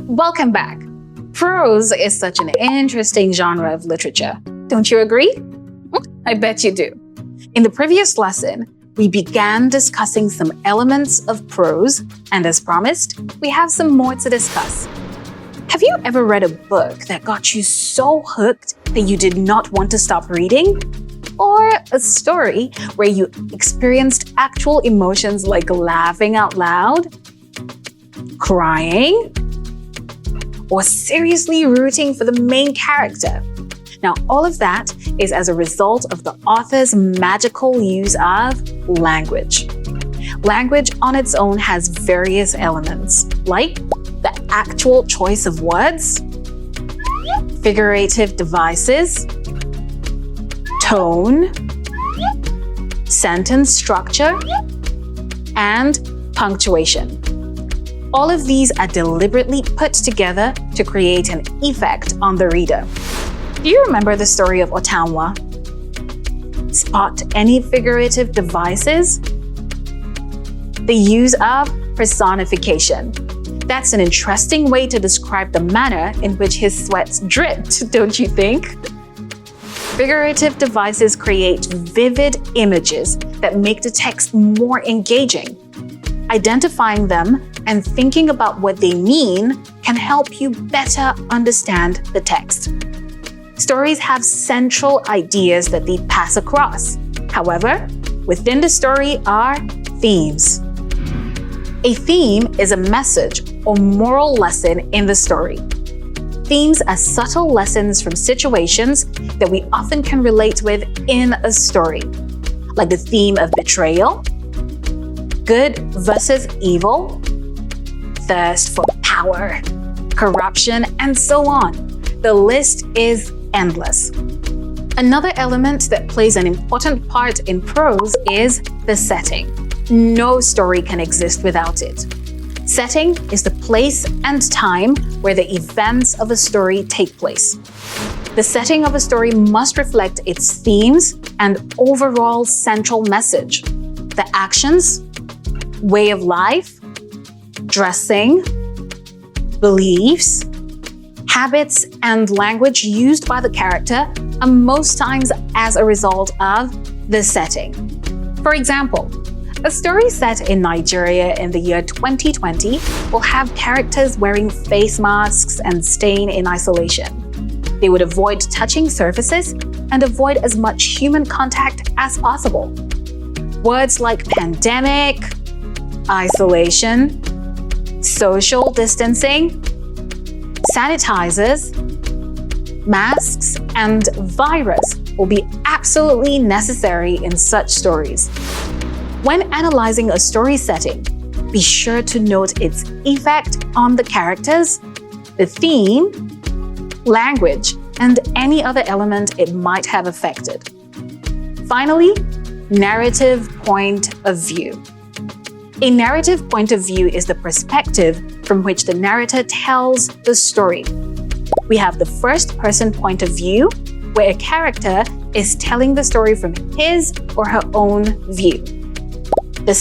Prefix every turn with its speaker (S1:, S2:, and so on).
S1: Welcome back. Prose is such an interesting genre of literature. Don't you agree? I bet you do. In the previous lesson, we began discussing some elements of prose, and as promised, we have some more to discuss. Have you ever read a book that got you so hooked that you did not want to stop reading? Or a story where you experienced actual emotions like laughing out loud, crying, or seriously rooting for the main character? Now, all of that is as a result of the author's magical use of language. Language on its own has various elements, like the actual choice of words, figurative devices, tone, sentence structure, and punctuation. All of these are deliberately put together to create an effect on the reader. Do you remember the story of Otamwa? Spot any figurative devices? The use of personification. That's an interesting way to describe the manner in which his sweats dripped, don't you think? Figurative devices create vivid images that make the text more engaging. Identifying them and thinking about what they mean can help you better understand the text. Stories have central ideas that they pass across. However, within the story are themes. A theme is a message or moral lesson in the story. Themes are subtle lessons from situations that we often can relate with in a story, like the theme of betrayal, good versus evil, thirst for power, corruption, and so on. The list is endless. Another element that plays an important part in prose is the setting. No story can exist without it. Setting is the place and time where the events of a story take place. The setting of a story must reflect its themes and overall central message. The actions, way of life, dressing, beliefs, habits, and language used by the character are most times as a result of the setting. For example, a story set in Nigeria in the year 2020 will have characters wearing face masks and staying in isolation. They would avoid touching surfaces and avoid as much human contact as possible. Words like pandemic, isolation, social distancing, sanitizers, masks, and virus will be absolutely necessary in such stories. When analyzing a story setting, be sure to note its effect on the characters, the theme, language, and any other element it might have affected. Finally, narrative point of view. A narrative point of view is the perspective from which the narrator tells the story. We have the first-person point of view, where a character is telling the story from his or her own view. The